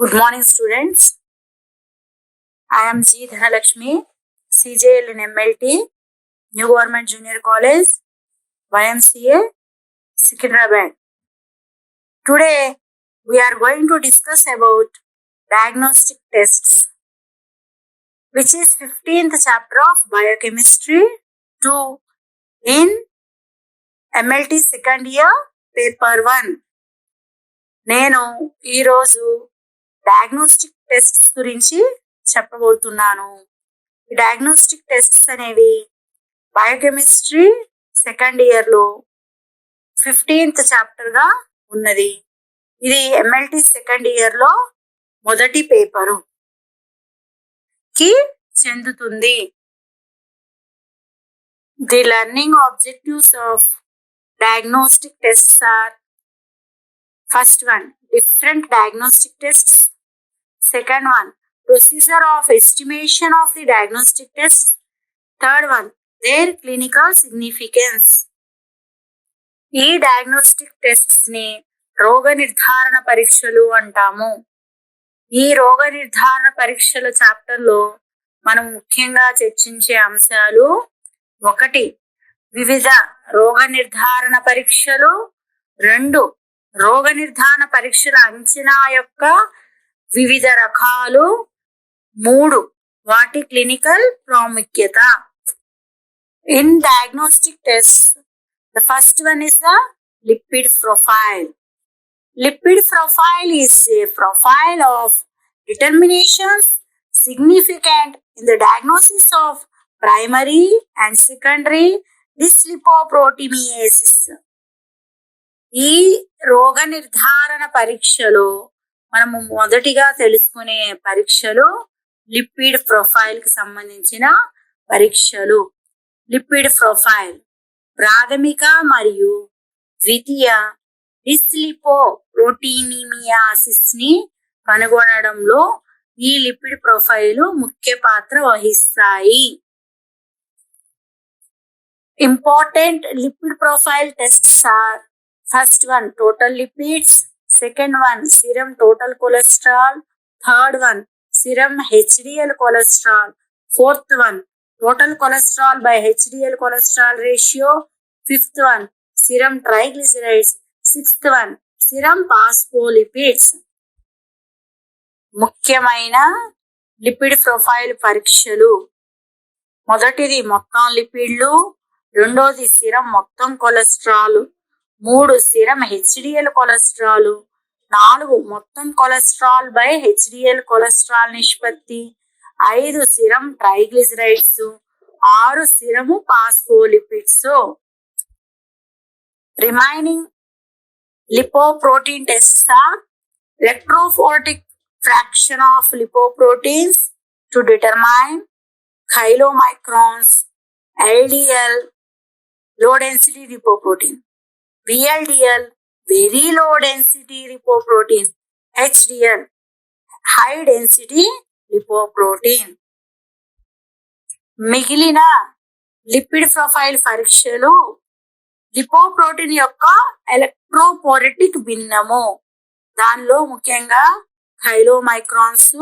Good morning, students. I am G. Dhanalakshmi, CJL in MLT, New Government Junior College, YMCA, Secunderabad. Today, we are going to discuss about diagnostic tests, which is 15th chapter of Biochemistry 2 in MLT second year, paper 1. నేను ఈరోజు diagnostic tests గురించి చెప్పబోతున్నాను. ఈ diagnostic tests అనేవి biochemistry second ఇయర్లో 15th చాప్టర్గా ఉన్నది. ఇది MLT second ఇయర్లో మొదటి పేపరు కి చెందుతుంది. The learning objectives of diagnostic tests are: first one, different diagnostic tests. Second one, procedure of estimation of the diagnostic tests. Third one, their clinical significance. ఈ diagnostic tests ని రోగ నిర్ధారణ పరీక్షలు అంటాము. ఈ రోగ నిర్ధారణ పరీక్షల చాప్టర్లో మనం ముఖ్యంగా చర్చించే అంశాలు: 1, వివిధ రోగ నిర్ధారణ పరీక్షలు. 2, రోగ నిర్ధారణ పరీక్షల అంచనా యొక్క వివిధ రకాలు. 3, వాటి క్లినికల్ ప్రాముఖ్యత. In diagnostic test, the first one is the lipid profile. Lipid profile is a profile of determinations significant in the diagnosis of primary and secondary dyslipidemia. ఈ రోగ నిర్ధారణ పరీక్షలో మనము మొదటిగా తెలుసుకునే పరీక్షలు లిపిడ్ ప్రొఫైల్ కి సంబంధించిన పరీక్షలు. లిపిడ్ ప్రొఫైల్ ప్రాథమిక మరియు ద్వితీయ డిస్లిపోప్రోటీనిమియాసిస్ ని కనుగొనడంలో ఈ లిపిడ్ ప్రొఫైల్ ముఖ్య పాత్ర వహిస్తాయి. Important lipid profile tests are: first one, total lipids. Second one, serum total cholesterol. Third one, serum HDL cholesterol. Fourth one, total cholesterol by HDL cholesterol ratio. Fifth one, serum triglycerides. Sixth one, serum phospholipids. ముఖ్యమైన lipid profile పరీక్షలు: మొదటిది మొత్తం లిపిడ్లు. రెండోది serum మొత్తం cholesterol. 3, serum HDL cholesterol. 4, మొత్తం cholesterol by HDL cholesterol నిష్పత్తి. 5, serum triglycerides. 6, సిరము phospholipids. Remaining lipoprotein tests are: electrophoretic fraction of lipoproteins to determine chylomicrons. LDL, low density lipoprotein. VLDL, very low density lipoprotein. HDL, high density lipoprotein. మిగిలిన lipid profile పరీక్షలు lipoprotein యొక్క ఎలక్ట్రోపోరెటిక్ భిన్నము. దానిలో ముఖ్యంగా ఖైలోమైక్రాన్స్,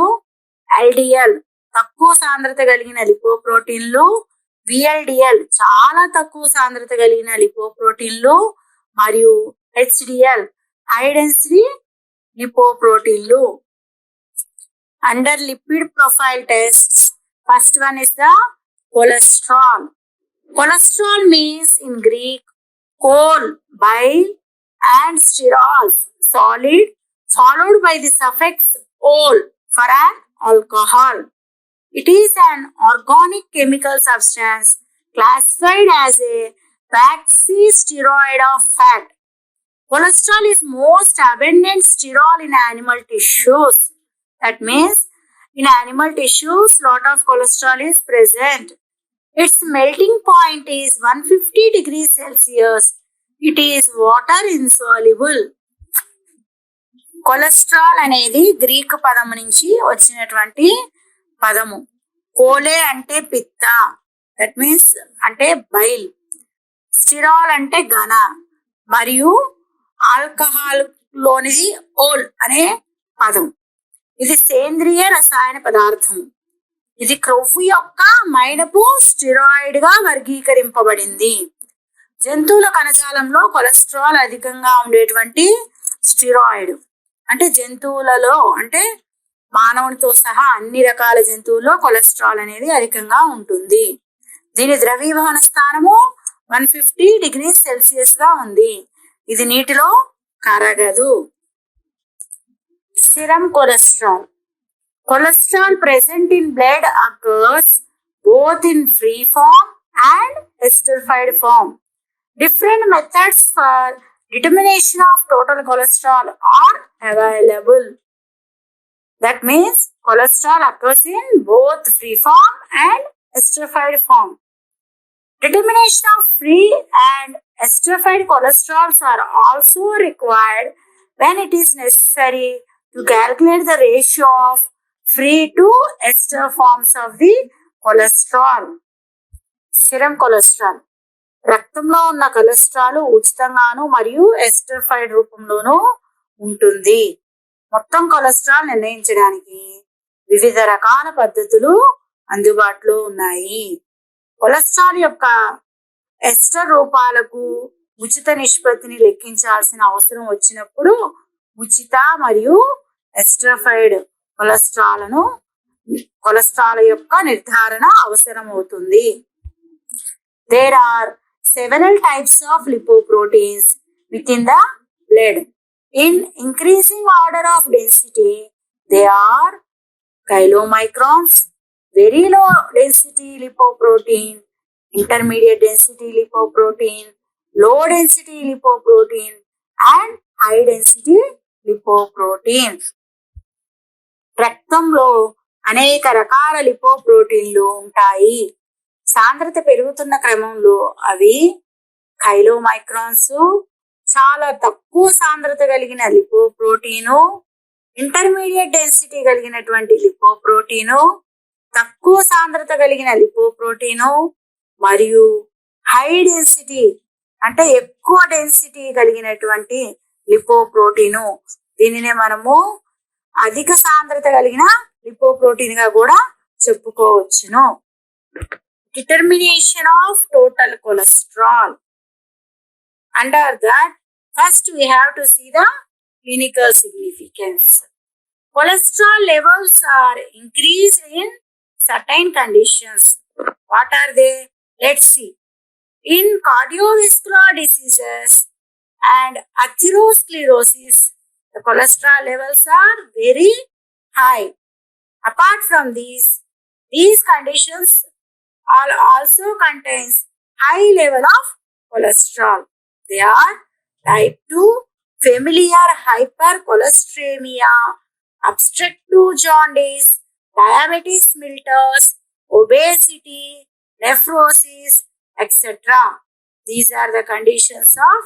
LDL తక్కువ సాంద్రత కలిగిన లిపోప్రోటీన్లు, VLDL చాలా తక్కువ సాంద్రత కలిగిన లిపోప్రోటీన్లు మరియు హెచ్డిఎల్ హై డెన్సిటీ లిపోప్రోటీన్లు. Under lipid profile tests, first one is the cholesterol. Cholesterol means in Greek chol, bile, and sterols, solid, followed by the suffix ol for an alcohol. It is an organic chemical substance classified as a waxy steroid of fat. Cholesterol is most abundant sterol in animal tissues. That means in animal tissues, lot of cholesterol is present. Its melting point is 150 degrees Celsius. It is water insoluble. Cholesterol అనేది Greek పదము నుంచి వచ్చినటువంటి పదము. కోలే అంటే పిత్త, that means అంటే bile. స్టిరాల్ అంటే ఘన, మరియు ఆల్కహాల్ లోనిది ఓల్ అనే పదం. ఇది సేంద్రియ రసాయన పదార్థం. ఇది క్రొవ్వు యొక్క మైనపు స్టిరాయిడ్ గా వర్గీకరింపబడింది. జంతువుల కణజాలంలో కొలెస్ట్రాల్ అధికంగా ఉండేటువంటి స్టిరాయిడ్, అంటే జంతువులలో అంటే మానవునితో సహా అన్ని రకాల జంతువుల్లో కొలెస్ట్రాల్ అనేది అధికంగా ఉంటుంది. దీని ద్రవీభవన స్థానము 150 డిగ్రీస్ సెల్సియస్ గా ఉంది. ఇది నీటిలో కరగదు. serum cholesterol. Cholesterol present in blood occurs both in free form and esterified form. Different methods for determination of total cholesterol are available. That means cholesterol occurs in both free form and esterified form. Determination of free and esterified cholesterols are also required when it is necessary to calculate the ratio of free to ester forms of the cholesterol. Serum cholesterol. రక్తంలో ఉన్న cholesterol ఉచితంగాను మరియు ఎస్టర్ఫైడ్ రూపంలోనూ ఉంటుంది. మొత్తం cholesterol నిర్ణయించడానికి వివిధ రకాల పద్ధతులు అందుబాటులో ఉన్నాయి. కొలెస్ట్రాల్ యొక్క ఎస్టర్ రూపాలకు ఉచిత నిష్పత్తిని లెక్కించాల్సిన అవసరం వచ్చినప్పుడు ఉచిత మరియు ఎస్టర్ఫైడ్ కొలెస్ట్రాల్ యొక్క నిర్ధారణ అవసరమవుతుంది. There are several types of lipoproteins within the blood. In increasing order of density, they are chylomicrons, very low density lipoprotein, intermediate density lipoprotein, low density lipoprotein, and high density lipoprotein. రక్తంలో అనేక రకాల లిపోప్రోటీన్లు ఉంటాయి. సాంద్రత పెరుగుతున్న క్రమంలో అవి ఖైలోమైక్రాన్స్, చాలా తక్కువ సాంద్రత కలిగిన లిపోప్రోటీను, ఇంటర్మీడియట్ డెన్సిటీ కలిగినటువంటి లిపోప్రోటీను, తక్కువ సాంద్రత కలిగిన లిపోప్రోటీను మరియు హై డెన్సిటీ అంటే ఎక్కువ డెన్సిటీ కలిగినటువంటి లిపోప్రోటీను. దీనినే మనము అధిక సాంద్రత కలిగిన లిపోప్రోటీన్ గా కూడా చెప్పుకోవచ్చును. Determination of total cholesterol. Under that, first we have to see the clinical significance. Cholesterol levels are increased in certain conditions. What are they? Let's see. In cardiovascular diseases and atherosclerosis, the cholesterol levels are very high. Apart from these conditions also contains high level of cholesterol. They are type 2 familiar hypercholesteremia, obstructive jaundice, diabetes mellitus, obesity, nephrosis, etc. These are the conditions of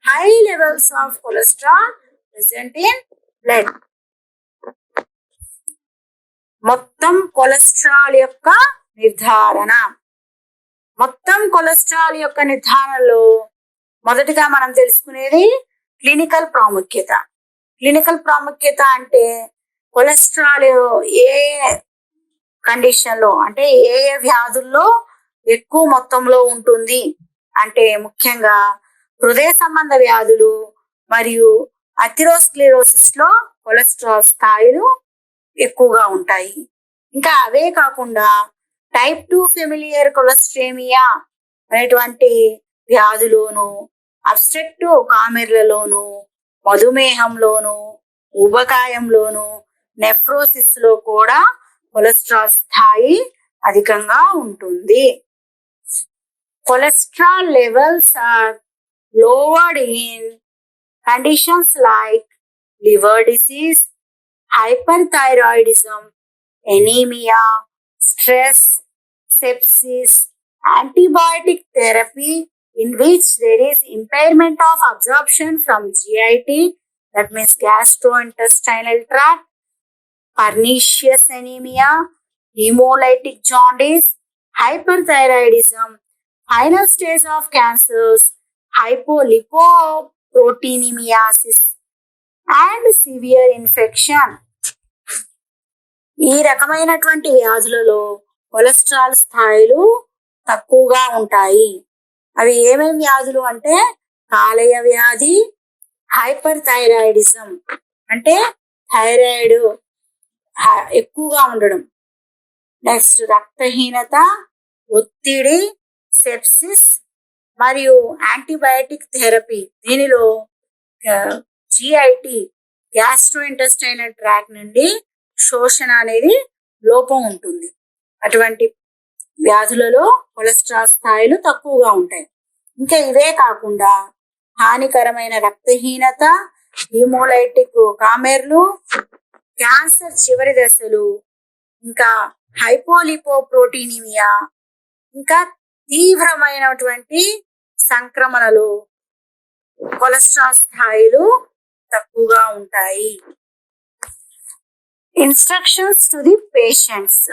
high levels of cholesterol present in blood. మొత్తం cholesterol యొక్క నిర్ధారణ. మొత్తం cholesterol యొక్క నిర్ధారణలో మొదటిగా మనం తెలుసుకునేది clinical ప్రాముఖ్యత. Clinical ప్రాముఖ్యత అంటే కొలెస్ట్రాల్ ఏ కండిషన్లో అంటే ఏ వ్యాధుల్లో ఎక్కువ మొత్తంలో ఉంటుంది అంటే ముఖ్యంగా హృదయ సంబంధ వ్యాధులు మరియు అథెరోస్క్లెరోసిస్ లో కొలెస్ట్రాల్ స్థాయిలు ఎక్కువగా ఉంటాయి. ఇంకా అవే కాకుండా టైప్ 2 ఫెమిలియర్ కొలెస్ట్రేమియా అనేటువంటి వ్యాధులోను, అబ్స్ట్రక్టివ్ కామెర్లలోను, మధుమేహంలోను, ఊబకాయంలోను, నెఫ్రోసిస్ లో కూడా కొలెస్ట్రాల్ స్థాయి అధికంగా ఉంటుంది. Cholesterol levels are lowered in conditions like liver disease, hyperthyroidism, anemia, stress, sepsis, antibiotic therapy in which there is impairment of absorption from GIT, that means gastrointestinal tract, pernicious anemia, hemolytic jaundice, hyperthyroidism, final stage of cancers, hypolipoproteinemiasis, and severe infection. ఈ రకమైనటువంటి వ్యాధులలో cholesterol స్థాయిలు తక్కువగా ఉంటాయి. అవి ఏమేమి వ్యాధులు అంటే కాలేయ వ్యాధి, హైపర్ థైరాయిడిజం అంటే థైరాయిడ్ ఎక్కువగా ఉండడం, నెక్స్ట్ రక్తహీనత, ఒత్తిడి, సెప్సిస్ మరియు యాంటీబయాటిక్ థెరపీ. దీనిలో జిఐటి గ్యాస్ట్రో ఇంటెస్టైనల్ ట్రాక్ నుండి శోషణ అనేది లోపం ఉంటుంది. అటువంటి వ్యాధులలో కొలెస్ట్రాల్ స్థాయిలు తక్కువగా ఉంటాయి. ఇంకా ఇవే కాకుండా హానికరమైన రక్తహీనత, హీమోలైటిక్ కామెర్లు, క్యాన్సర్ చివరి దశలు, ఇంకా హైపోలిపోప్రోటీనిమియా, ఇంకా తీవ్రమైనటువంటి సంక్రమణలు కొలెస్ట్రాల్ స్థాయిలు తక్కువగా ఉంటాయి. Instructions to the patients.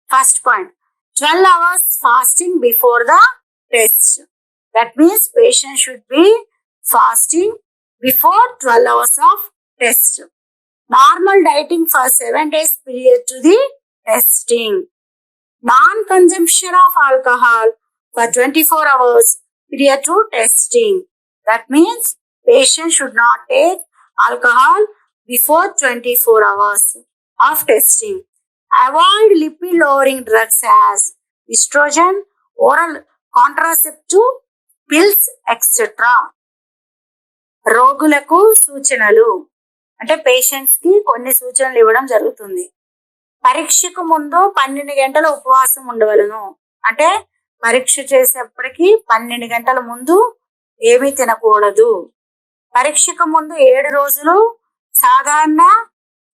First point, 12 hours fasting before the test. That means patient should be fasting before 12 hours of test. Normal dieting for 7 days period to the testing. Non-consumption of alcohol for 24 hours period to testing. That means patient should not take alcohol before 24 hours of testing. Avoid lipid lowering drugs as estrogen, oral contraceptive pills, etc. రోగులకు సూచనలు అంటే patients కి కొన్ని సూచనలు ఇవ్వడం జరుగుతుంది. పరీక్షకు ముందు 12 గంటల ఉపవాసం ఉండవలను. అంటే పరీక్ష చేసేప్పటికి 12 గంటల ముందు ఏమీ తినకూడదు. పరీక్షకు ముందు 7 రోజులు సాధారణ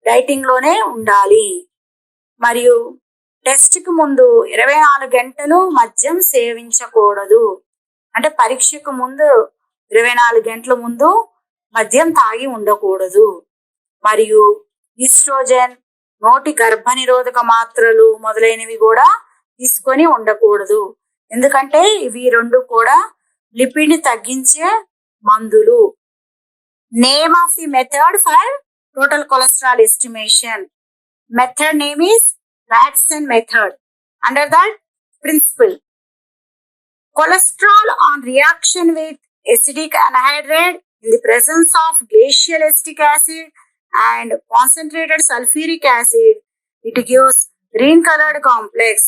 డైటింగ్ లోనే ఉండాలి. మరియు టెస్ట్ కు ముందు 24 గంటలు మద్యం సేవించకూడదు. అంటే పరీక్షకు ముందు 24 గంటల ముందు మద్యం తాగి ఉండకూడదు. మరియు ఈస్ట్రోజన్, నోటి గర్భనిరోధక మాత్రలు మొదలైనవి కూడా తీసుకొని ఉండకూడదు. ఎందుకంటే ఇవి రెండు కూడా లిపిడ్ ని తగ్గించే మందులు. Name of the method for total cholesterol estimation. Method name is Watson method. Under that principle, cholesterol on reaction with acidic anhydride in the presence of glacial acetic acid and concentrated sulfuric acid, it gives green colored complex.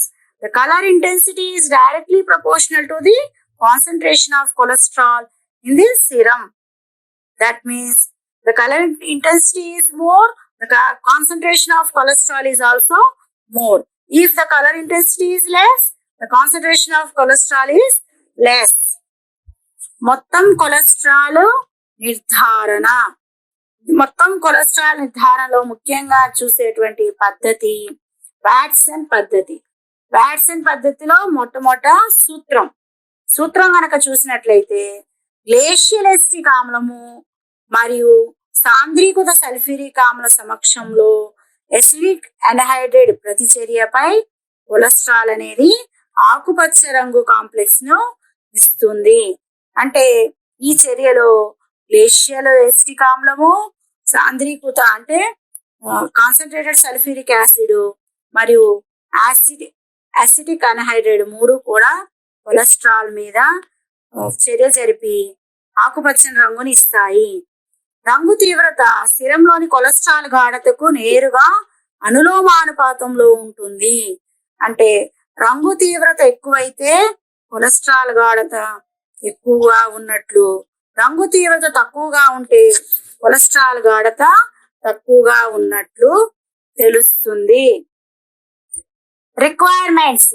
The color intensity is directly proportional to the concentration of cholesterol in the serum. That means the color intensity is more, the concentration of cholesterol is also more. If the color intensity is less, the concentration of cholesterol is less. మొత్తం cholesterol నిర్ధారణ. మొత్తం cholesterol నిర్ధారణలో ముఖ్యంగా చూసేటువంటి పద్ధతి Watson పద్ధతి. Watson పద్ధతిలో మొట్టమొదట సూత్రం కనుక చూసినట్లయితే గ్లేషియల్ ఎసిటిక్ ఆమ్లము మరియు సాంద్రీకృత సల్ఫ్యూరిక్ ఆమ్ల సమక్షంలో ఎసిడిక్ అన్హైడ్రేట్ ప్రతిచర్యపై కొలెస్ట్రాల్ అనేది ఆకుపచ్చ రంగు కాంప్లెక్స్ ను ఇస్తుంది. అంటే ఈ చర్యలో గ్లేషియల్ ఎసిటిక్ ఆమ్లము, సాంద్రీకృత అంటే కాన్సన్ట్రేటెడ్ సల్ఫ్యూరిక్ యాసిడ్ మరియు అసిటిక్ అన్హైడ్రేట్ మూడు కూడా కొలెస్ట్రాల్ మీద చర్య జరిపి ఆకుపచ్చని రంగుని ఇస్తాయి. రంగు తీవ్రత సిరంలోని కొలెస్ట్రాల్ గాఢతకు నేరుగా అనులోమానుపాతంలో ఉంటుంది. అంటే రంగు తీవ్రత ఎక్కువైతే కొలెస్ట్రాల్ గాఢత ఎక్కువగా ఉన్నట్లు, రంగు తీవ్రత తక్కువగా ఉంటే కొలెస్ట్రాల్ గాఢత తక్కువగా ఉన్నట్లు తెలుస్తుంది. Requirements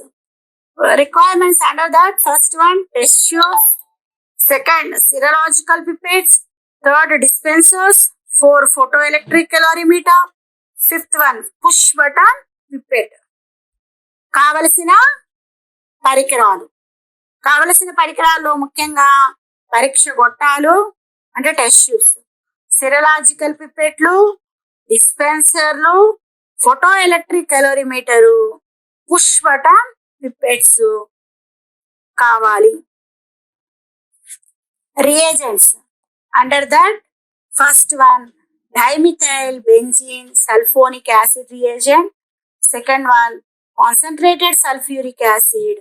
under that first one test tubes, second serological pipettes, third dispensers, 4 photoelectric calorimeter, fifth one push button pipette. కావలసిన పరికరాల్లో ముఖ్యంగా పరీక్ష గొట్టాలు అంటే టెస్ట్ ట్యూబ్స్, సెరలాజికల్ పిపెట్లు, డిస్పెన్సర్లు, photo electric calorimeter, push button pipettes కావాలి. Reagents under that first one dimethyl benzene sulfonic acid reagent. Second one, concentrated sulfuric acid.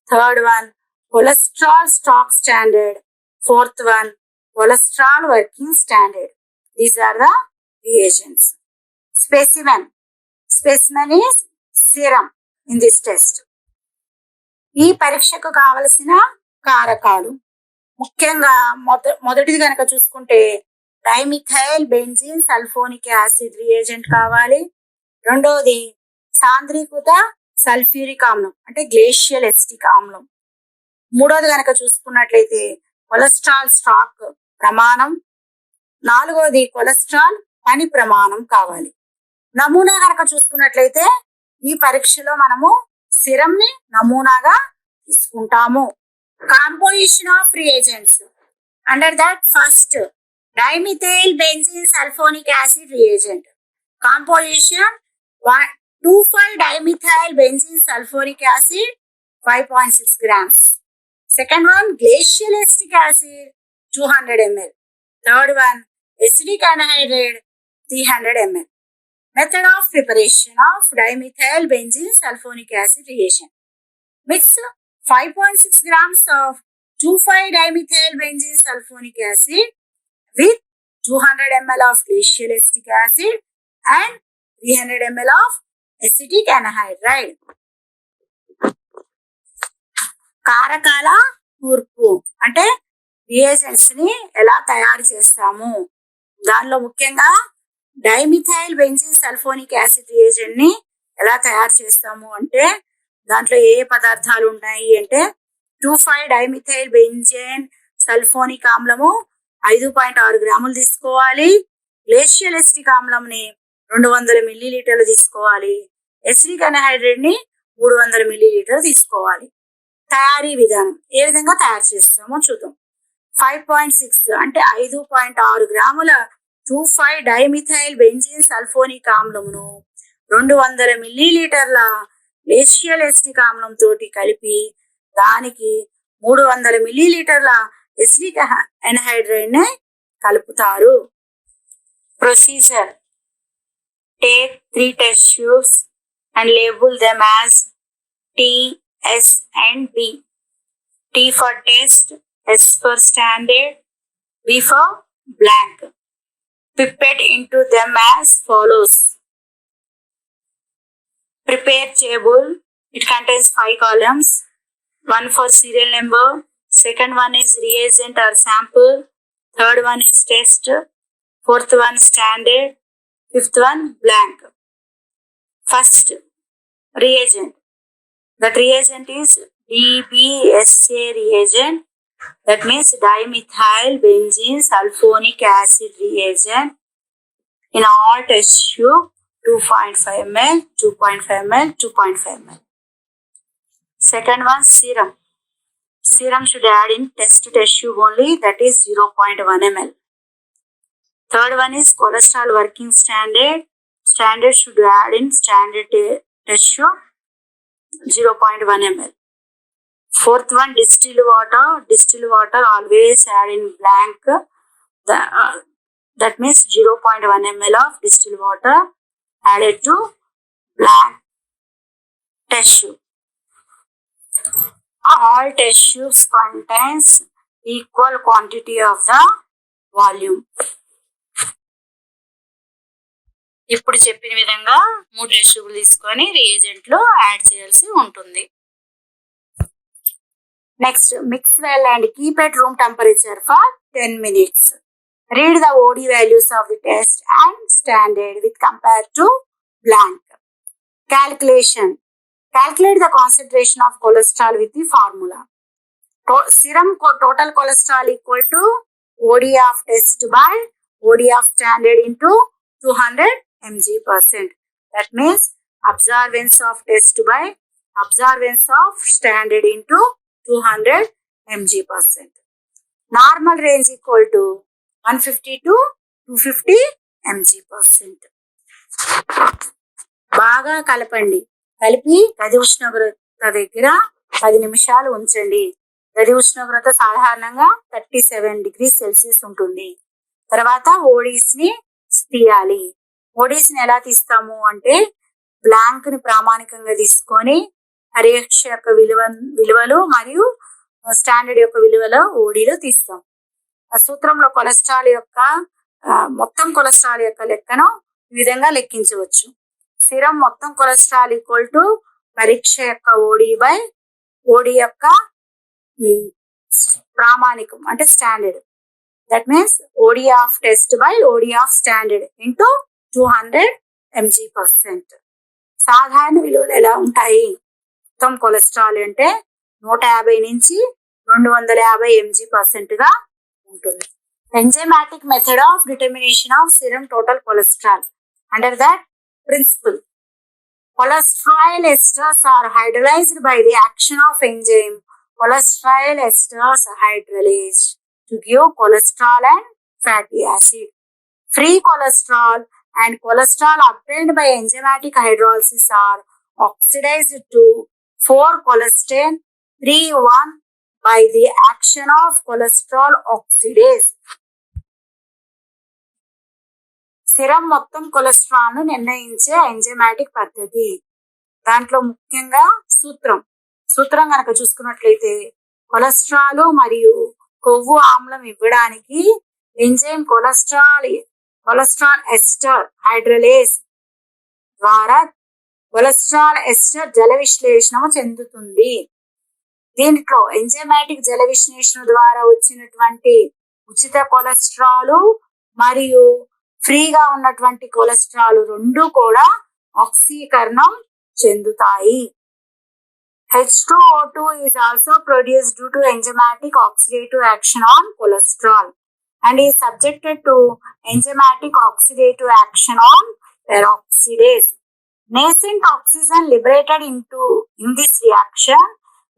Third one, cholesterol stock standard. Fourth one, cholesterol working standard. These are the reagents. Specimen. Specimen is serum in this test. ఈ పరీక్షకు కావలసిన కారకాలు ముఖ్యంగా మొదటిది కనుక చూసుకుంటే dimethyl benzene sulphonic acid reagent కావాలి. రెండవది సాంద్రీకృత సల్ఫ్యూరిక్ ఆమ్లం అంటే గ్లేషియల్ ఎసిటిక్ ఆమ్లం. మూడవది కనుక చూసుకున్నట్లయితే కొలెస్ట్రాల్ స్టాక్ ప్రమాణం. నాలుగవది కొలెస్ట్రాల్ పని ప్రమాణం కావాలి. నమూనా కనుక చూసుకున్నట్లయితే ఈ పరీక్షలో మనము సిరం ని నమూనాగా తీసుకుంటాము. Composition of reagents. Under that first dimethyl benzene sulfonic acid reagent. Composition 2,5-dimethyl benzene sulfuric acid 5.6 grams. Second one, glacial acetic acid 200 ml. Third one, acidic anhydride 300 ml. Method of preparation of dimethyl benzene sulfonic acid reagent. Mix 5.6 grams of 2,5-dimethyl benzene sulfonic acid with 200 ml of glacial acetic acid and 300 ml of acetic anhydride. కారకాల కూర్పు అంటే reagents ని ఎలా తయారు చేస్తాము. దానిలో ముఖ్యంగా dimethyl benzene sulphonic acid reagent ని ఎలా తయారు చేస్తాము అంటే దాంట్లో ఏ పదార్థాలు ఉన్నాయి అంటే 2,5-డైమిథైల్ బెంజీన్ సల్ఫోనిక్ ఆమ్లము 5.6 గ్రాములు తీసుకోవాలి. గ్లేషియల్ ఎసిటిక్ ఆమ్లంని 200 మిల్లీలీటర్లు తీసుకోవాలి. ఎసిడిక్ అనహైడ్రేట్ ని 300 మిల్లీలీటర్లు తీసుకోవాలి. తయారీ విధానం ఏ విధంగా తయారు చేస్తామో చూద్దాం. 5.6 అంటే 5.6 గ్రాముల 2,5-డైమిథైల్ బెంజీన్ సల్ఫోనిక్ ఆమ్లమును 200 మిల్లీలీటర్ల గ్లేషియల్ ఎసిటిక్ ఆమ్లం తోటి కలిపి దానికి 300 మిల్లీలీటర్ల ఎసిడిక్ ఎన్హైడ్రైడ్ ని కలుపుతారు. Procedure. Take 3 test tubes and label them as T, S and B. T for test, S for standard, B for blank. Pipette into them as follows. Prepare table. It contains 5 columns. One for serial number. Second one is reagent or sample. Third one is test. Fourth one standard. Fifth one blank. First, reagent. That reagent is DBSA reagent. That means dimethyl benzene sulfonic acid reagent. In all test tube 2.5 ml, 2.5 ml, 2.5 ml. Second one, serum. Serum should add in test tube only, that is 0.1 ml. Third one is cholesterol working standard. Standard should add in standard test tube 0.1 ml. Fourth one, distilled water. Distilled water always add in blank. That means 0.1 ml of distilled water added to blank test tube. All test tubes contains equal quantity of the volume. ఇప్పుడు చెప్పిన విధంగా 3 test ట్యూబ్లు తీసుకొని reagent లో add చేయాల్సి ఉంటుంది. Next, mix well and keep at room temperature for 10 minutes. Read the OD values of the test and standard with compared to blank. Calculation. Calculate the concentration of cholesterol with the formula. Serum total cholesterol equal to OD of test by OD of standard into 200 mg%. That means observance of test by observance of standard into 200 mg%. Normal range equal to 150 to 250 mg%. బాగా కలపండి. కలిపి గది ఉష్ణోగ్రత దగ్గర 10 నిమిషాలు ఉంచండి. గది ఉష్ణోగ్రత సాధారణంగా 37 degrees Celsius ఉంటుంది. తర్వాత ఓడీస్ ని తీయాలి. ఓడీస్ని ఎలా తీస్తాము అంటే బ్లాంక్ ని ప్రామాణికంగా తీసుకొని పరీక్ష యొక్క విలువలు మరియు స్టాండర్డ్ యొక్క విలువలో ఓడీలు తీస్తాం. ఆ సూత్రంలో కొలెస్ట్రాల్ యొక్క మొత్తం కొలెస్ట్రాల్ యొక్క లెక్కను ఈ విధంగా లెక్కించవచ్చు. సిరం మొత్తం కొలెస్ట్రాల్ ఈక్వల్ టు పరీక్ష యొక్క ఓడి బై ఓడి యొక్క ప్రామాణికం అంటే standard. That means OD of test by OD of standard into 200 mg%. సాధారణ విలువలు ఎలా ఉంటాయి? మొత్తం కొలెస్ట్రాల్ అంటే 150 నుంచి 250 mg% గా ఉంటుంది. Enzymatic method of determination of serum total cholesterol. Under that principle, cholesterol esters are hydrolyzed by the action of enzyme cholesterol esters hydrolase to give cholesterol and fatty acid. Free cholesterol and cholesterol obtained by enzymatic hydrolysis are oxidized to 4-cholesterol 3,1 by the action of cholesterol oxidase. Serum మొత్తం cholesterol ను నిర్ణయించే enzymatic పద్ధతి. దాంట్లో ముఖ్యంగా సూత్రం కనుక చూసుకున్నట్లయితే cholesterol మరియు కొవ్వు ఆమ్లం ఇవ్వడానికి ఎంజైమ్ కొలెస్ట్రాల్ ఎస్టర్ హైడ్రలేస్ ద్వారా కొలెస్ట్రాల్ ఎస్టర్ జల విశ్లేషణ చెందుతుంది. దీంట్లో ఎంజైమాటిక్ జల విశ్లేషణ ద్వారా వచ్చినటువంటి ఉచిత కొలెస్ట్రాల్ మరియు ఫ్రీగా ఉన్నటువంటి కొలెస్ట్రాల్ రెండు కూడా ఆక్సీకరణం చెందుతాయి. H2O2 is also produced due to enzymatic oxidative action on cholesterol and is subjected to enzymatic oxidative action on peroxidase. Nascent oxygen liberated in this reaction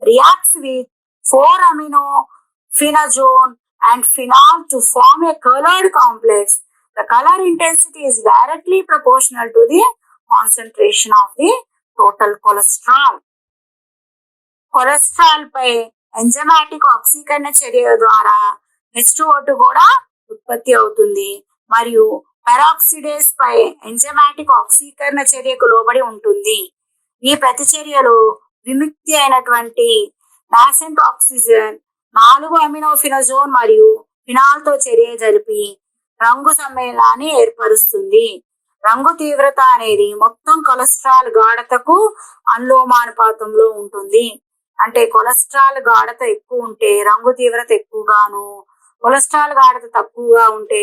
reacts with 4-aminophenazone and phenol to form a colored complex. The color intensity is directly proportional to the concentration of the total cholesterol. Cholesterol pi enzymatic ఆక్సీకరణ చర్య ద్వారా H2O2 కూడా ఉత్పత్తి అవుతుంది మరియు peroxidase పై enzymatic ఆక్సీకరణ చర్యకు లోబడి ఉంటుంది. ఈ ప్రతిచర్యలో విముక్తి అయినటువంటి నాసెంట్ ఆక్సిజన్ 4-అమినోఫినజోన్ మరియు ఫినాల్ తో చర్య జరిపి రంగు సమ్మేళనాన్ని ఏర్పరుస్తుంది. రంగు తీవ్రత అనేది మొత్తం కొలెస్ట్రాల్ గాఢతకు అనులోమానుపాతంలో ఉంటుంది. అంటే కొలెస్ట్రాల్ గాఢత ఎక్కువ ఉంటే రంగు తీవ్రత ఎక్కువగాను, కొలెస్ట్రాల్ గాఢత తక్కువగా ఉంటే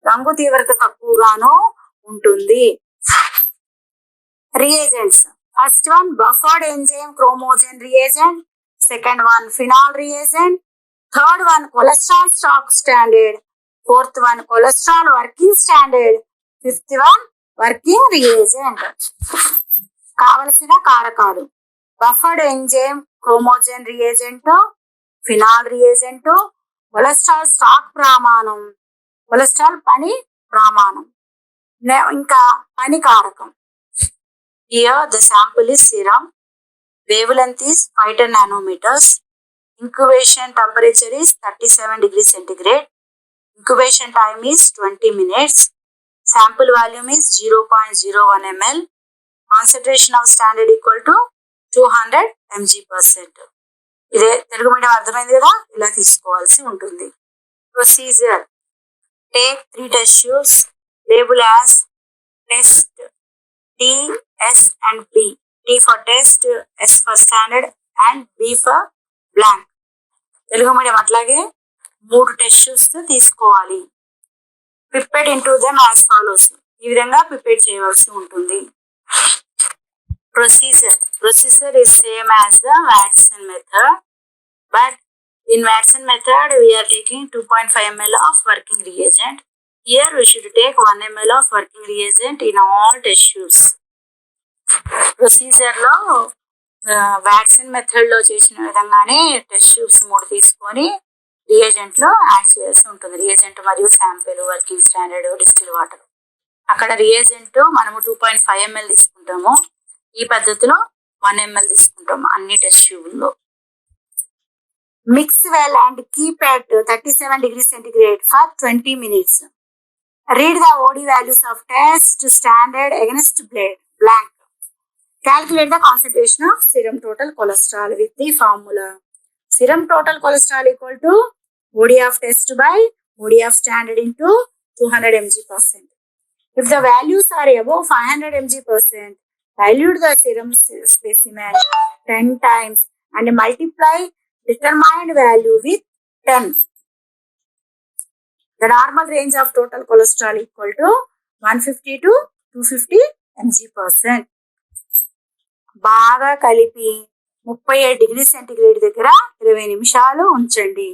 రంగు తీవ్రత తక్కువగాను ఉంటుంది. Reagents. First one buffered enzyme chromogen reagent, second one phenol reagent, third one cholesterol stock standard, fourth one cholesterol working standard, fifth one working reagent. కావలసిన కారకాలు: buffered enzyme chromogen reagent, phenol reagent, cholesterol stock ప్రమాణం, cholesterol పని ప్రమాణం, ఇంకా పని కారకం. Here the sample is serum. Wavelength is 5 nanometers. Incubation temperature is 37 degrees centigrade. Incubation time is 20 minutes. Sample volume is 0.01 ml. Concentration of standard equal to 200 mg%. ఇదే Telugu medium అర్థమైంది కదా, ఇలా తీసుకోవాల్సి ఉంటుంది. Procedure: take 3 test tubes, label as test T, S and B. T for test, S for standard and B for blank. Telugu medium అట్లాగే 3 test tubes తీసుకోవాలి. Pipette into them as follows. ఈ విధంగా పిపెట్ చేయవలసి ఉంటుంది. Procedure is same as the Watson method, but in Watson method we are taking 2.5 ml of working reagent. Here we should take 1 ml of working reagent in all test tubes. Procedure లో Watson method లో చేసిన విధంగానే test tubes 3 తీసుకొని reagent లో add చేయాల్సి ఉంటుంది. Reagent మరియు sample, working standard, distil water. అక్కడ రియేజెంట్ మనము 2.5 ml తీసుకుంటాము, ఈ పద్ధతిలో 1 ml తీసుకుంటాము అన్ని టెస్ట్ ట్యూబ్లో. Mix well and keep at 37 degrees centigrade for 20 minutes. Read the OD values of test standard against blank. Calculate the concentration of serum total cholesterol with the formula. Serum total cholesterol equal to OD of test by OD of standard into 200 mg%. If the values are above 500 mg%, dilute the serum specimen 10 times and multiply determined value with 10. The normal range of total cholesterol equal to 150 to 250 mg%. బాగా కలిపి 37 degree centigrade దగ్గర 20 నిమిషాలు ఉంచండి.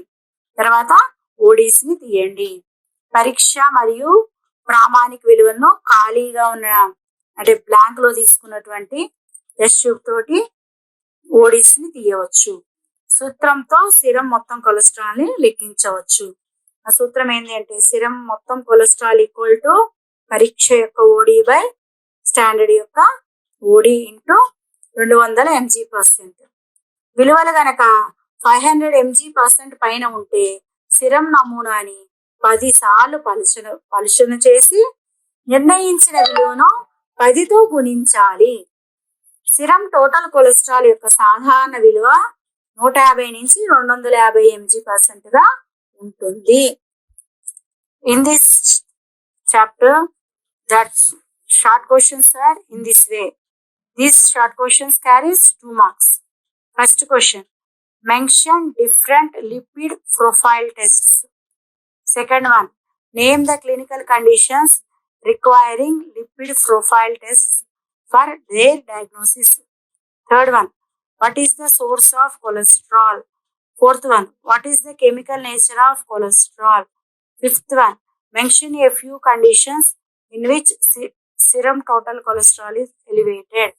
తర్వాత ఓడీస్ని తీయండి. పరీక్ష మరియు ప్రామాణిక విలువలను ఖాళీగా ఉన్న అంటే బ్లాంక్ లో తీసుకున్నటువంటి టెస్ట్ ట్యూబ్ తోటి ఓడీస్ని తీయవచ్చు. సూత్రంతో సిరం మొత్తం కొలెస్ట్రాల్ ని లెక్కించవచ్చు. ఆ సూత్రం ఏంటి అంటే సిరం మొత్తం కొలెస్ట్రాల్ ఈక్వల్ టు పరీక్ష యొక్క ఓడి బై స్టాండర్డ్ యొక్క ఓడి ఇంటూ 200 mg%. విలువలు గనక 500 mg% పైన ఉంటే సిరం నమూనాని 10 సార్లు పలుచన చేసి నిర్ణయించిన విలువను 10తో గుణించాలి. సిరం టోటల్ కొలెస్ట్రాల్ యొక్క సాధారణ విలువ 150 నుంచి 250 mg% గా ఉంటుంది. In this chapter, that short questions are in this way. These short questions carries 2 marks. First question, mention different lipid profile tests. Second one, name the clinical conditions requiring lipid profile tests for their diagnosis. Third one, what is the source of cholesterol? Fourth one, what is the chemical nature of cholesterol? Fifth one, mention a few conditions in which serum total cholesterol is elevated.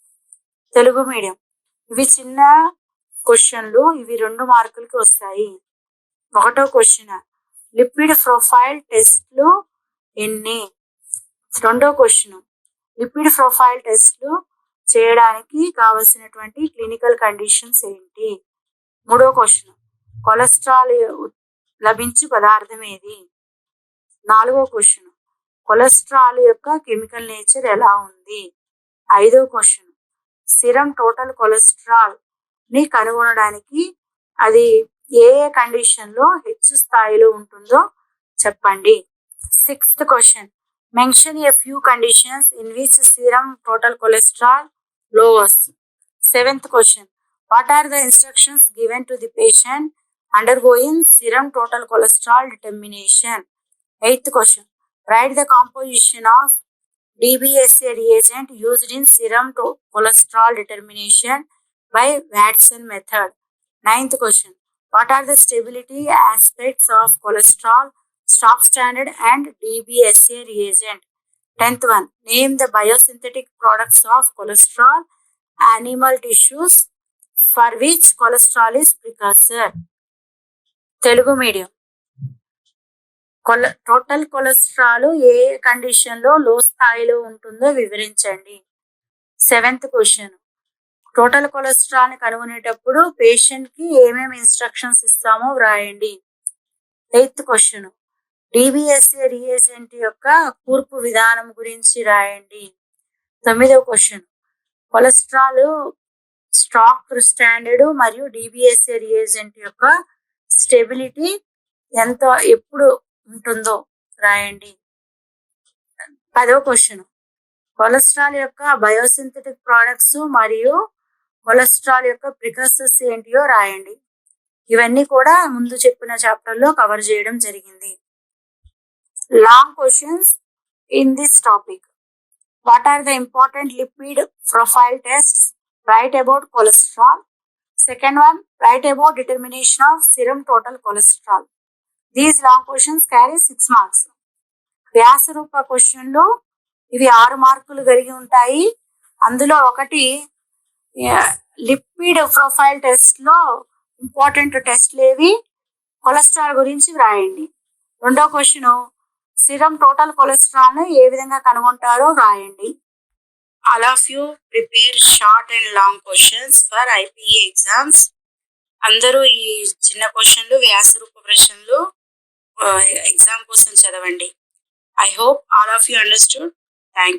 Telugu medium. ఇవి చిన్న క్వశ్చన్లు, ఇవి 2 మార్కులకి వస్తాయి. ఒకటో question, lipid profile టెస్ట్లు ఎన్ని? రెండో క్వశ్చన్, లిపిడ్ ప్రొఫైల్ టెస్ట్లు చేయడానికి కావలసినటువంటి క్లినికల్ కండిషన్స్ ఏంటి? మూడో క్వశ్చన్, కొలెస్ట్రాల్ లభించు పదార్థం ఏది? నాలుగో క్వశ్చన్, కొలెస్ట్రాల్ యొక్క కెమికల్ నేచర్ ఎలా ఉంది? ఐదో క్వశ్చన్, సిరం టోటల్ కొలెస్ట్రాల్ ని కనుగొనడానికి అది ఏ కండిషన్ లో హెచ్చు స్థాయిలో ఉంటుందో చెప్పండి. Sixth question, mention a few conditions in which serum total cholesterol lowers. Seventh question, what are the instructions given to the patient undergoing serum total cholesterol determination. Eighth question, write the composition of DBSA reagent used in serum cholesterol determination by Watson method. Ninth question, what are the stability aspects of cholesterol, stock standard and DBSA reagent? 10th one, name the biosynthetic products of cholesterol animal tissues for which cholesterol is precursor. Telugu medium. Total cholesterol A condition లో లో స్థాయిలో ఉంటుందో వివరించండి. Seventh question, total cholesterol ని కనుగొనేటప్పుడు patient కి ఏమేమి instructions ఇస్తామో వ్రాయండి. ఎయిత్ క్వశ్చన్, డిబిఎస్ఏ రియేజెంట్ యొక్క కూర్పు విధానం గురించి రాయండి. 9వ క్వశ్చన్, కొలెస్ట్రాల్ స్టాక్ స్టాండర్డ్ మరియు డిబిఎస్ఏ రియేజెంట్ యొక్క స్టెబిలిటీ ఎంత ఎప్పుడు ఉంటుందో రాయండి. 10వ క్వశ్చన్, కొలెస్ట్రాల్ యొక్క బయోసింథటిక్ ప్రోడక్ట్స్ మరియు కొలెస్ట్రాల్ యొక్క ప్రికర్సర్స్ ఏంటియో రాయండి. ఇవన్నీ కూడా ముందు చెప్పిన చాప్టర్ లో కవర్ చేయడం జరిగింది. Long questions in this topic. What are the important lipid profile tests? Write about cholesterol. Second one, write about determination of serum total cholesterol. These long questions carry 6 marks. వ్యాస రూప క్వశ్చన్లు ఇవి 6 మార్కులు కలిగి ఉంటాయి. అందులో ఒకటి లిపిడ్ ప్రొఫైల్ టెస్ట్ లో ఇంపార్టెంట్ టెస్ట్లు ఏవి, కొలెస్ట్రాల్ గురించి వ్రాయండి. రెండో క్వశ్చన్, సిరం టోటల్ కొలెస్ట్రాల్ ను ఏ విధంగా కనుగొంటారో వ్రాయండి. All of you prepare short and long questions for IPA exams. అందరూ ఈ చిన్న క్వశ్చన్లు వ్యాస రూప ప్రశ్నలు ఎగ్జామ్ కోసం చదవండి. I hope all of you understood. Thank you.